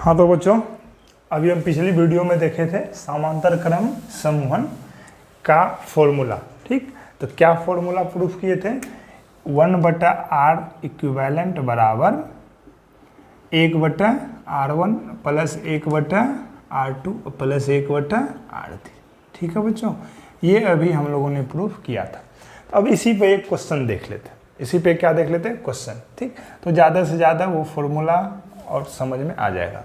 हाँ तो बच्चों, अभी हम पिछली वीडियो में देखे थे समांतर क्रम समूहन का फॉर्मूला। ठीक, तो क्या फॉर्मूला प्रूफ किए थे? 1/r इक्विवेलेंट बराबर 1/r1 plus 1/r2 plus 1/r3। ठीक है बच्चों, ये अभी हम लोगों ने प्रूफ किया था। तो अब इसी पे एक क्वेश्चन देख लेते हैं। इसी पे क्या देख लेते हैं? क्वेश्चन। ठीक, तो ज़्यादा से ज़्यादा वो फॉर्मूला और समझ में आ जाएगा।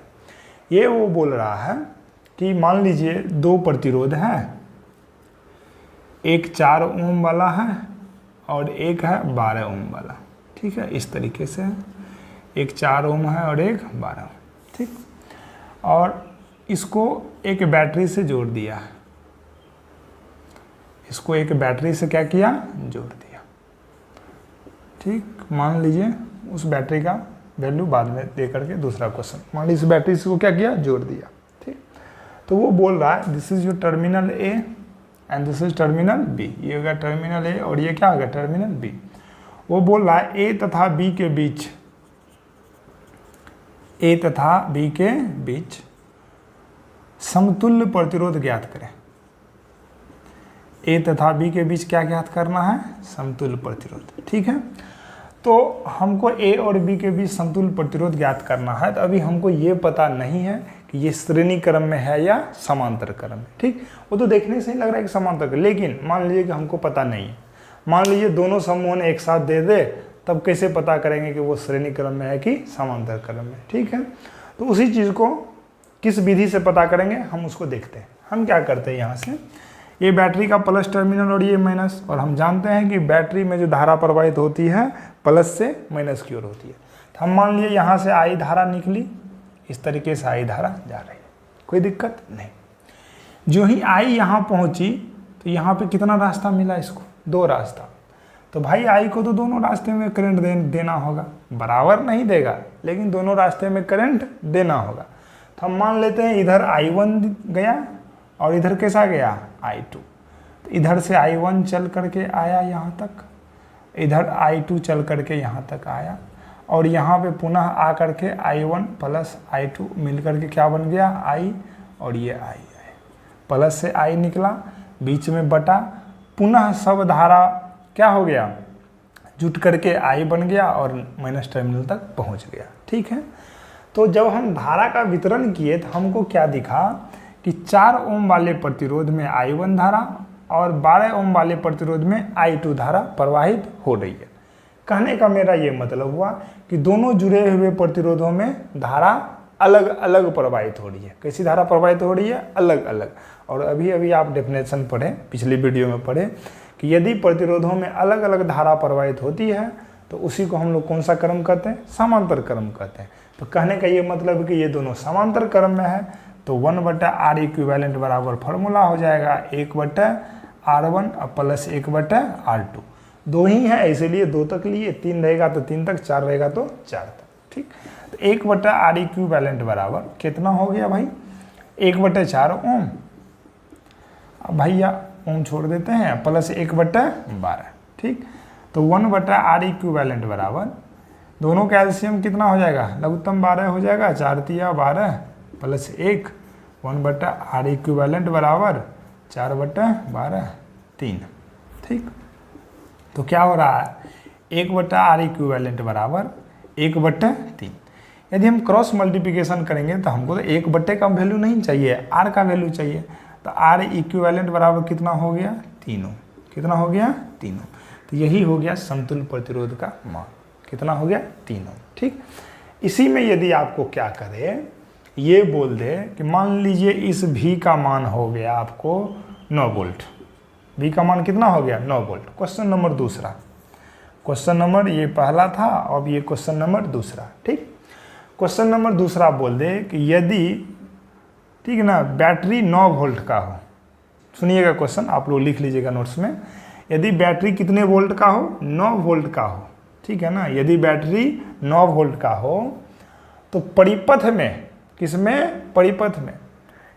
ये वो बोल रहा है कि मान लीजिए दो प्रतिरोध हैं, एक 4 ओम वाला है और एक है 12 ओम वाला। ठीक है, इस तरीके से एक 4 ओम है और एक 12 ओम। ठीक, और इसको एक बैटरी से जोड़ दिया है। इसको एक बैटरी से क्या किया? जोड़ दिया। ठीक, मान लीजिए उस बैटरी का वैल्यू बाद में दे करके दूसरा क्वेश्चन। मान लीजिए इस बैटरी से को क्या किया? जोड़ दिया। ठीक, तो वो बोल रहा है this is your terminal A and this is terminal B. ये होगा टर्मिनल ए और ये क्या होगा? Terminal B. वो बोल रहा है ए तथा बी के बीच, ए तथा बी के बीच समतुल्य प्रतिरोध ज्ञात करें। ए तथा बी के बीच क्या ज्ञात करना है? समतुल्य प्रतिरोध। ठीक है, तो हमको ए और बी के बीच समतुल्य प्रतिरोध ज्ञात करना है। तो अभी हमको ये पता नहीं है कि ये श्रेणी क्रम में है या समांतर क्रम में। ठीक, वो तो देखने से ही लग रहा है कि समांतर क्रम, लेकिन मान लीजिए कि हमको पता नहीं है। मान लीजिए दोनों समूह ने एक साथ दे दे, तब कैसे पता करेंगे कि वो श्रेणी क्रम में है कि समांतर क्रम में? ठीक है, तो उसी चीज़ को किस विधि से पता करेंगे हम उसको देखते हैं। हम क्या करते हैं, यहाँ से ये बैटरी का प्लस टर्मिनल और ये माइनस, और हम जानते हैं कि बैटरी में जो धारा प्रवाहित होती है प्लस से माइनस की ओर होती है। तो हम मान लिए यहाँ से आई धारा निकली, इस तरीके से आई धारा जा रही है, कोई दिक्कत नहीं। जो ही आई यहाँ पहुँची तो यहाँ पे कितना रास्ता मिला इसको? 2 रास्ता। तो भाई आई को तो दोनों रास्ते में करंट देना होगा, बराबर नहीं देगा लेकिन दोनों रास्ते में करंट देना होगा। तो हम मान लेते हैं इधर I1 गया और इधर कैसा गया? I2। तो इधर से I1 चल करके आया यहाँ तक, इधर I2 चल करके यहाँ तक आया, और यहाँ पे पुनः आ करके I1 प्लस I2 मिल करके क्या बन गया? I, और ये I है, प्लस से I निकला, बीच में बटा, पुनः सब धारा क्या हो गया? जुट करके I बन गया और माइनस टर्मिनल तक पहुँच गया। ठीक है, तो जब हम धारा का वितरण किए तो हमको क्या दिखा कि 4 ओम वाले प्रतिरोध में I1 धारा और 12 ओम वाले प्रतिरोध में I2 धारा प्रवाहित हो रही है। कहने का मेरा ये मतलब हुआ कि दोनों जुड़े हुए प्रतिरोधों में धारा अलग अलग प्रवाहित हो रही है। कैसी धारा प्रवाहित हो रही है? अलग अलग। और अभी अभी आप डेफिनेशन पढ़े, पिछली वीडियो में पढ़े कि यदि प्रतिरोधों में अलग अलग धारा प्रवाहित होती है तो उसी को हम लोग कौन सा क्रम कहते हैं? समांतर क्रम कहते हैं। तो कहने का ये मतलब है कि ये दोनों समांतर क्रम में है, तो 1/r इक्विवेलेंट बराबर फार्मूला हो जाएगा 1/r1 प्लस 1/r2। 2 ही है इसलिए 2 तक लिए, 3 रहेगा तो 3 तक, 4 रहेगा तो 4 तक। ठीक, तो 1/r इक्विवेलेंट बराबर कितना हो गया भाई? 1/4 ओम। अब भैया ओम छोड़ देते हैं, प्लस 1/12। ठीक, तो 1/r इक्विवेलेंट बराबर दोनों का एलसीएम कितना हो जाएगा? लघुत्तम 12 हो जाएगा, 4 तिया 12 प्लस 1, 1/r इक्विवेलेंट बराबर 4/12 3। ठीक, तो क्या हो रहा है? 1/r इक्विवेलेंट बराबर 1/3। यदि हम क्रॉस मल्टीप्लिकेशन करेंगे तो हमको तो 1/, का वैल्यू नहीं चाहिए, r का वैल्यू चाहिए। तो r इक्विवेलेंट बराबर कितना हो गया? 3 ओम। कितना हो गया? 3 ओम। तो यही हो गया समतुल्य प्रतिरोध का मान। कितना हो गया? 3 ओम। ठीक, इसी में यदि आपको क्या करे, ये बोल दे कि मान लीजिए इस V का मान हो गया आपको 9 वोल्ट। V का मान कितना हो गया? 9 वोल्ट। क्वेश्चन नंबर दूसरा, क्वेश्चन नंबर ये पहला था, अब ये क्वेश्चन नंबर दूसरा। ठीक, क्वेश्चन नंबर दूसरा बोल दे कि यदि, ठीक है ना, बैटरी 9 वोल्ट का हो। सुनिएगा क्वेश्चन, आप लोग लिख लीजिएगा नोट्स में। यदि बैटरी कितने वोल्ट का हो? 9 वोल्ट का हो। ठीक है ना, यदि बैटरी 9 वोल्ट का हो तो परिपथ में, किसमें? परिपथ में।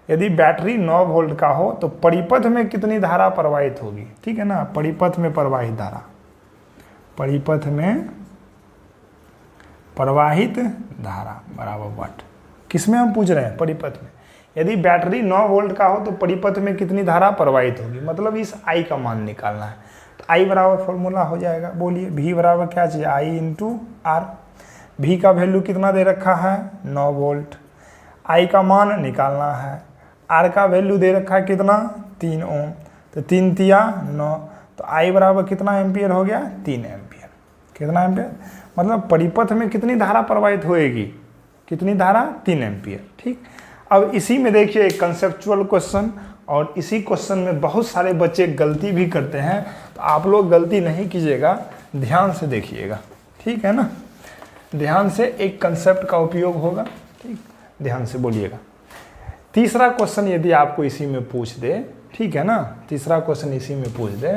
यदि बैटरी 9 वोल्ट का हो तो परिपथ में कितनी धारा प्रवाहित होगी? ठीक है ना, परिपथ में प्रवाहित धारा, परिपथ में प्रवाहित धारा बराबर वाट किसमें हम पूछ रहे हैं? परिपथ में। यदि बैटरी 9 वोल्ट का हो तो परिपथ में कितनी धारा प्रवाहित होगी, मतलब इस I का मान निकालना है। तो I बराबर फॉर्मूला हो जाएगा, बोलिए V बराबर क्या चाहिए? I into R। V का वैल्यू कितना दे रखा है? 9 वोल्ट। I का मान निकालना है। R का वैल्यू दे रखा है कितना? 3 ओम। तो 3 तिया 9, तो I बराबर कितना एम्पियर हो गया? 3 एम्पियर। कितना एम्पियर? मतलब परिपथ में कितनी धारा प्रवाहित होएगी? कितनी धारा? 3 एम्पियर। ठीक। अब इसी में देखिए एक कंसेप्चुअल क्वेश्चन, और इसी क्वेश्चन में बहुत सारे बच्चे गलती भी करते हैं, तो आप लोग गलती नहीं कीजिएगा, ध्यान से देखिएगा, ठीक है ना। ध्यान से एक कंसेप्ट का उपयोग होगा, ठीक, ध्यान से बोलिएगा। तीसरा क्वेश्चन यदि आपको इसी में पूछ दे, ठीक है ना, तीसरा क्वेश्चन इसी में पूछ दे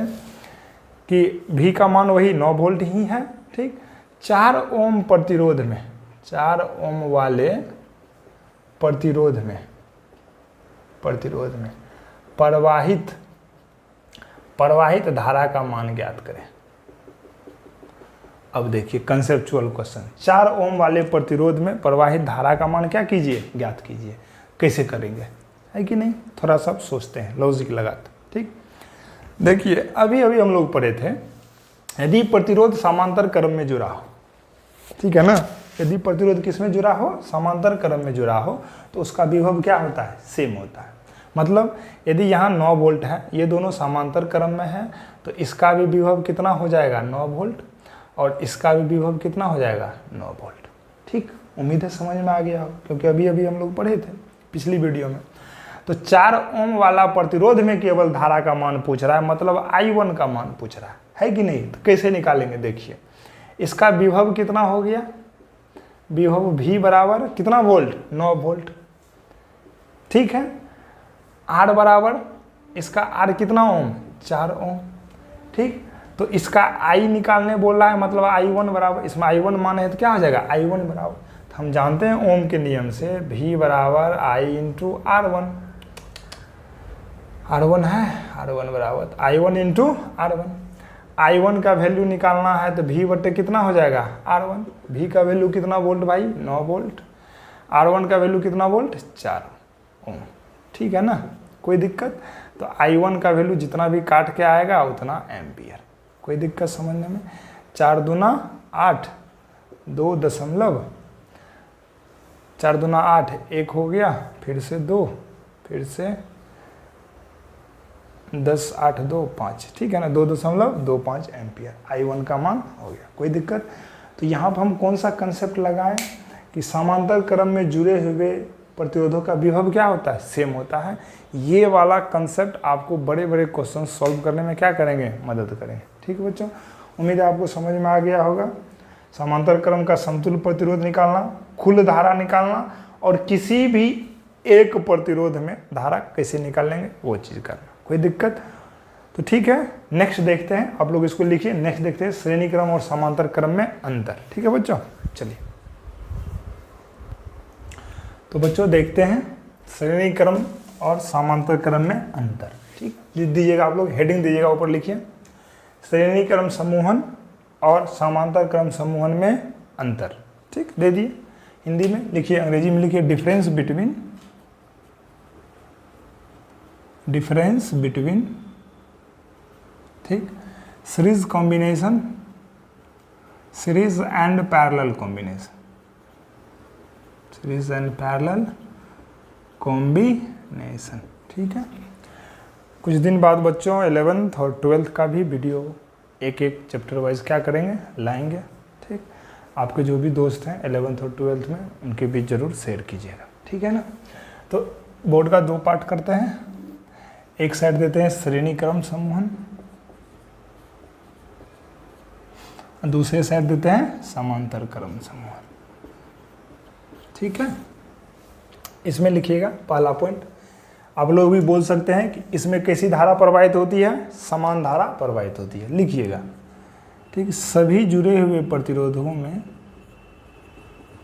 कि V का मान वही 9 वोल्ट ही है, ठीक, 4 ओम प्रतिरोध में, 4 ओम वाले प्रतिरोध में प्रवाहित धारा का मान ज्ञात करें। अब देखिए कंसेप्चुअल क्वेश्चन, 4 ओम वाले प्रतिरोध में प्रवाहित धारा का मान क्या कीजिए? ज्ञात कीजिए। कैसे करेंगे, है कि नहीं? थोड़ा सा सोचते हैं, लॉजिक लगाते, ठीक। देखिए अभी अभी हम लोग पढ़े थे, यदि प्रतिरोध समांतर क्रम में जुड़ा हो, ठीक है ना, यदि प्रतिरोध किस में जुड़ा हो? समांतर क्रम में जुड़ा हो, तो उसका विभव क्या होता है? सेम होता है। मतलब यदि यहाँ 9 वोल्ट है, ये दोनों समांतर क्रम में है, तो इसका भी विभव कितना हो जाएगा? 9 वोल्ट, और इसका भी विभव कितना हो जाएगा? 9 वोल्ट। ठीक, उम्मीद है समझ में आ गया हो, क्योंकि अभी अभी हम लोग पढ़े थे पिछली वीडियो में। तो 4 ओम वाला प्रतिरोध में केवल धारा का मान पूछ रहा है, मतलब I1 का मान पूछ रहा है कि नहीं? तो कैसे निकालेंगे? देखिए, इसका विभव कितना हो गया? विभव V बराबर कितना वोल्ट? 9 वोल्ट, ठीक है। R बराबर, इसका R कितना ओम? 4 ओम, ठीक। तो इसका I निकालने बोल रहा है, मतलब I1 बराबर, इसमें I1 मान है तो क्या हो जाएगा? I1 बराबर, तो हम जानते हैं ओम के नियम से V बराबर I इंटू R1। R1 है, R1 बराबर I1 इंटू R1। I1 का वैल्यू निकालना है तो V बटे कितना हो जाएगा? R1। V का वैल्यू कितना वोल्ट भाई? 9 वोल्ट। R1 का वैल्यू कितना वोल्ट? 4 ओम, ठीक है ना, कोई दिक्कत? तो I1 का वैल्यू जितना भी काट के आएगा उतना एम्पियर। कोई दिक्कत समझने में? 4 दूना 8, 4 दूना 8, 1 हो गया, फिर से 2, फिर से 10, 8, 2, 5, ठीक है ना, 2.25 एम्पियर I1 का मान हो गया। कोई दिक्कत? तो यहाँ पर हम कौन सा कंसेप्ट लगाएं कि समांतर क्रम में जुड़े हुए प्रतिरोधों का विभव क्या होता है? सेम होता है। ये वाला कंसेप्ट आपको बड़े बड़े क्वेश्चन सॉल्व करने में क्या करेंगे? मदद करेंगे। ठीक है बच्चों, उम्मीद है आपको समझ में आ गया होगा। समांतर क्रम का समतुल्य प्रतिरोध निकालना, कुल धारा निकालना, और किसी भी एक प्रतिरोध में धारा कैसे निकालेंगे वो चीज़ करना। कोई दिक्कत? तो ठीक है, नेक्स्ट देखते हैं, आप लोग इसको लिखिए। नेक्स्ट देखते हैं श्रेणी क्रम और समांतर क्रम में अंतर। ठीक है बच्चों, चलिए तो बच्चों देखते हैं श्रेणी क्रम और समांतर क्रम में अंतर। ठीक, दीजिएगा आप लोग, हेडिंग दीजिएगा, ऊपर लिखिए श्रेणी क्रम समूहन और समांतर क्रम समूहन में अंतर। ठीक, दे दिए, हिंदी में लिखिए, अंग्रेजी में लिखिए डिफरेंस बिटवीन, ठीक, series combination, series and parallel combination, series and parallel combination. ठीक है, कुछ दिन बाद बच्चों 11th और 12th का भी वीडियो एक एक चैप्टर वाइज क्या करेंगे, लाएंगे। ठीक, आपके जो भी दोस्त हैं 11th और 12th में, उनके बीच जरूर शेयर कीजिएगा। ठीक है ना। तो बोर्ड का 2 पार्ट करते हैं, एक साइड देते हैं श्रेणी क्रम समूहन, दूसरे साइड देते हैं समांतर क्रम समूहन। ठीक है, इसमें लिखिएगा पहला पॉइंट। आप लोग भी बोल सकते हैं कि इसमें कैसी धारा प्रवाहित होती है? समान धारा प्रवाहित होती है, लिखिएगा। ठीक, सभी जुड़े हुए प्रतिरोधकों में,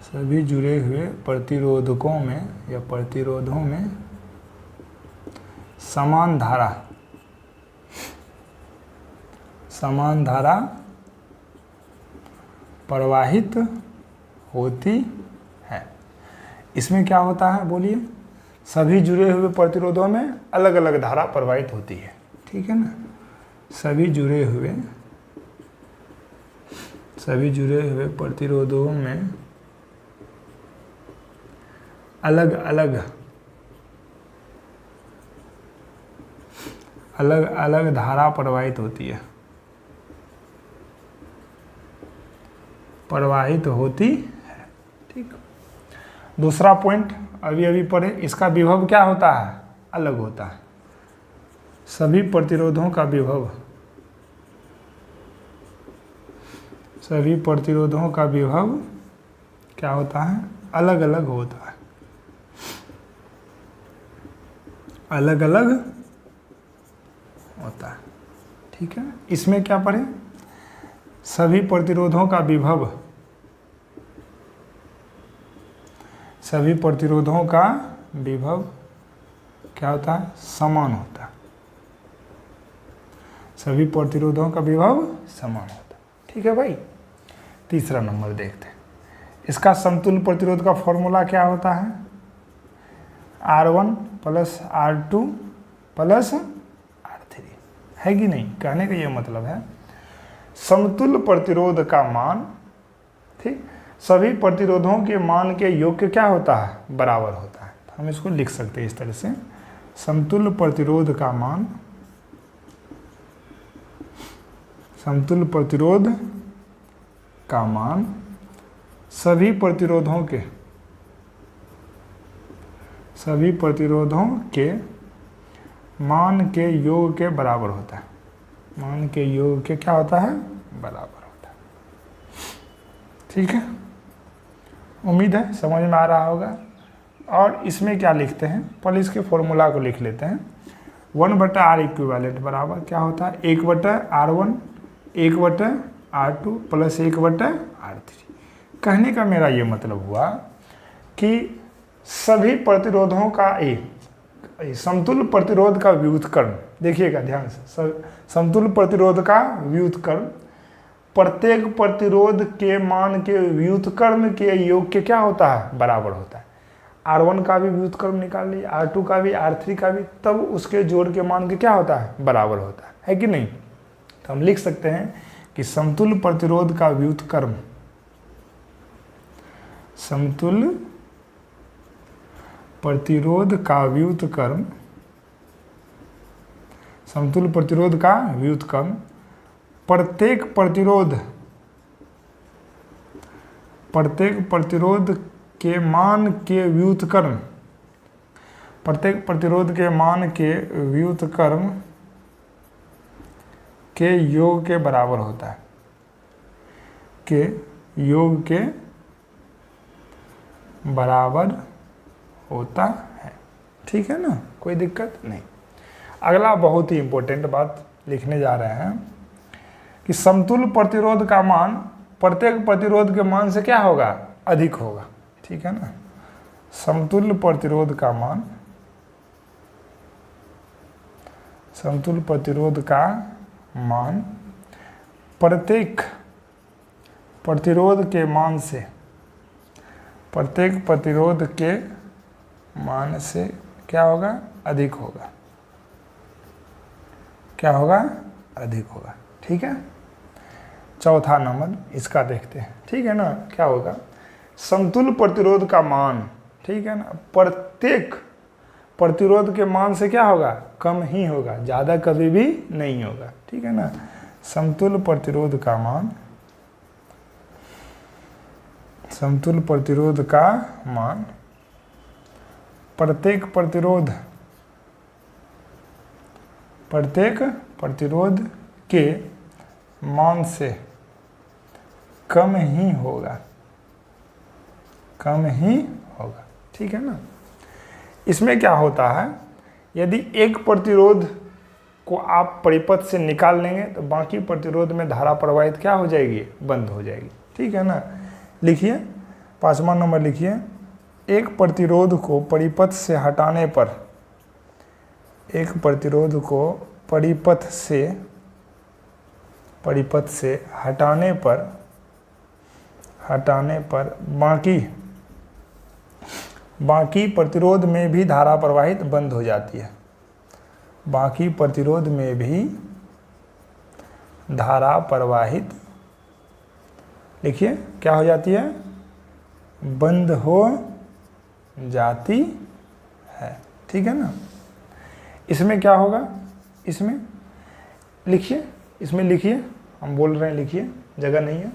सभी जुड़े हुए प्रतिरोधकों में या प्रतिरोधों में समान धारा प्रवाहित होती है। इसमें क्या होता है बोलिए, सभी जुड़े हुए प्रतिरोधों में अलग अलग धारा प्रवाहित होती है, ठीक है ना। सभी जुड़े हुए प्रतिरोधों में अलग अलग धारा प्रवाहित होती है, ठीक। दूसरा पॉइंट अभी पढ़े, इसका विभव क्या होता है, अलग होता है। सभी प्रतिरोधों का विभव क्या होता है, अलग अलग होता है, ठीक है। इसमें क्या पढ़े, सभी प्रतिरोधों का विभव क्या होता है, समान होता है। सभी प्रतिरोधों का विभव समान होता है, ठीक है भाई। तीसरा नंबर देखते हैं, इसका समतुल्य प्रतिरोध का फॉर्मूला क्या होता है, R1 plus R2 plus R3, है कि नहीं। कहने का ये मतलब है समतुल्य प्रतिरोध का मान, ठीक, सभी प्रतिरोधों के मान के योग के क्या होता है, बराबर होता है। तो हम इसको लिख सकते हैं इस तरह से, समतुल्य प्रतिरोध का मान सभी प्रतिरोधों के मान के योग के बराबर होता है। मान के योग के क्या होता है, बराबर होता है, ठीक है। उम्मीद है समझ में आ रहा होगा। और इसमें क्या लिखते हैं, पहले इसके फॉर्मूला को लिख लेते हैं। 1/R इक्विवेलेंट बराबर क्या होता है, 1/R1 1/R2 प्लस 1/R3। कहने का मेरा ये मतलब हुआ कि सभी प्रतिरोधों का समतुल्य प्रतिरोध का व्युत्क्रम, देखिएगा ध्यान से, समतुल्य प्रतिरोध का व्युत्क्रम प्रत्येक प्रतिरोध के मान के व्युत्क्रम के योग के क्या होता है, बराबर होता है। R1 का भी व्युत्क्रम निकाल लीजिए, R2 का भी, R3 का भी, तब उसके जोड़ के मान के क्या होता है, बराबर होता है कि नहीं। तो हम लिख सकते हैं कि समतुल्य प्रतिरोध का व्युत्क्रम, समतुल्य प्रतिरोध का व्युत्क्रम प्रत्येक प्रतिरोध के मान के व्युत्क्रम, प्रत्येक प्रतिरोध के मान के व्युत्क्रम के योग के बराबर होता है, के योग के बराबर होता है, ठीक है ना, कोई दिक्कत नहीं। अगला बहुत ही इंपॉर्टेंट बात लिखने जा रहे हैं कि समतुल्य प्रतिरोध का मान प्रत्येक प्रतिरोध के मान से क्या होगा, अधिक होगा, ठीक है ना। समतुल्य प्रतिरोध का मान प्रत्येक प्रतिरोध के मान से, प्रत्येक प्रतिरोध के मान से क्या होगा, अधिक होगा, क्या होगा, अधिक होगा, ठीक है। चौथा नंबर इसका देखते हैं, ठीक है ना। क्या होगा, समतुल्य प्रतिरोध का मान, ठीक है ना, प्रत्येक प्रतिरोध के मान से क्या होगा, कम ही होगा, ज़्यादा कभी भी नहीं होगा, ठीक है ना। समतुल्य प्रतिरोध का मान, समतुल्य प्रतिरोध का मान प्रत्येक प्रतिरोध के मान से कम ही होगा, कम ही होगा, ठीक है ना। इसमें क्या होता है, यदि एक प्रतिरोध को आप परिपथ से निकाल लेंगे तो बाकी प्रतिरोध में धारा प्रवाहित क्या हो जाएगी, बंद हो जाएगी, ठीक है ना। लिखिए 5वां नंबर लिखिए, एक प्रतिरोध को परिपथ से हटाने पर, एक प्रतिरोध को परिपथ से हटाने पर बाकी प्रतिरोध में भी धारा प्रवाहित बंद हो जाती है। बाकी प्रतिरोध में भी धारा प्रवाहित, लिखिए क्या हो जाती है, बंद हो जाती है। ठीक है ना। इसमें क्या होगा, इसमें लिखिए, इसमें लिखिए, हम बोल रहे हैं लिखिए, जगह नहीं है।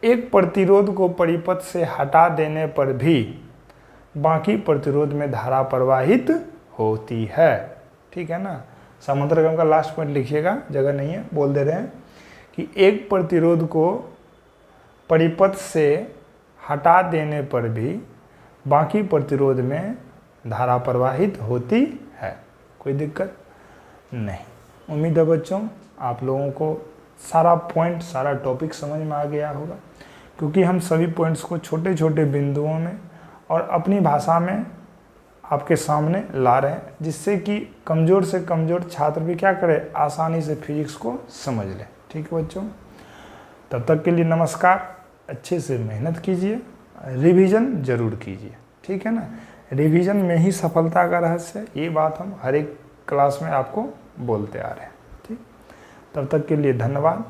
एक प्रतिरोध को परिपथ से हटा देने पर भी बाकी प्रतिरोध में धारा प्रवाहित होती है। ठीक है ना। समांतर क्रम का लास्ट पॉइंट लिखिएगा, जगह नहीं है, बोल दे रहे हैं कि एक प्रतिरोध को परिपथ से हटा देने पर भी बाकी प्रतिरोध में धारा प्रवाहित होती है। कोई दिक्कत नहीं। उम्मीद है बच्चों आप लोगों को सारा पॉइंट, सारा टॉपिक समझ में आ गया होगा, क्योंकि हम सभी पॉइंट्स को छोटे छोटे बिंदुओं में और अपनी भाषा में आपके सामने ला रहे हैं, जिससे कि कमज़ोर से कमज़ोर छात्र भी क्या करे, आसानी से फिजिक्स को समझ ले। ठीक है बच्चों, तब तक के लिए नमस्कार। अच्छे से मेहनत कीजिए, रिवीजन जरूर कीजिए। ठीक है ना। रिवीजन में ही सफलता का रहस्य है, ये बात हम हर एक क्लास में आपको बोलते आ रहे हैं। ठीक, तब तक के लिए धन्यवाद।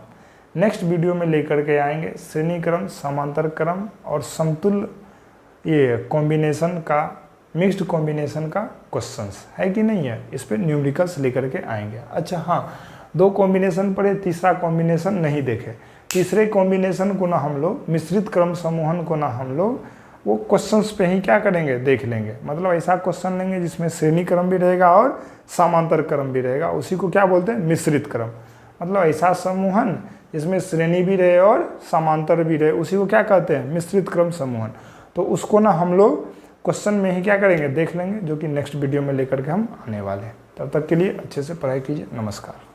नेक्स्ट वीडियो में लेकर के आएंगे श्रेणी क्रम, समांतर क्रम और समतुल्य ये कॉम्बिनेशन का, मिक्स्ड कॉम्बिनेशन का क्वेश्चंस है कि नहीं है, इस पर न्यूमेरिकल्स लेकर के आएंगे। अच्छा हाँ, 2 कॉम्बिनेशन पढ़े, तीसरा कॉम्बिनेशन नहीं देखे। तीसरे कॉम्बिनेशन को ना हम लोग, मिश्रित क्रम समूहन को ना हम लोग वो क्वेश्चंस पे ही क्या करेंगे, देख लेंगे। मतलब ऐसा क्वेश्चन लेंगे जिसमें श्रेणी क्रम भी रहेगा और समांतर क्रम भी रहेगा, उसी को क्या बोलते हैं, मिश्रित क्रम। मतलब ऐसा समूहन जिसमें श्रेणी भी रहे और समांतर भी रहे, उसी को क्या कहते हैं, मिश्रित क्रम समूहन। तो उसको ना हम लोग क्वेश्चन में ही क्या करेंगे, देख लेंगे, जो कि नेक्स्ट वीडियो में लेकर के हम आने वाले हैं। तब तक के लिए अच्छे से पढ़ाई कीजिए। नमस्कार।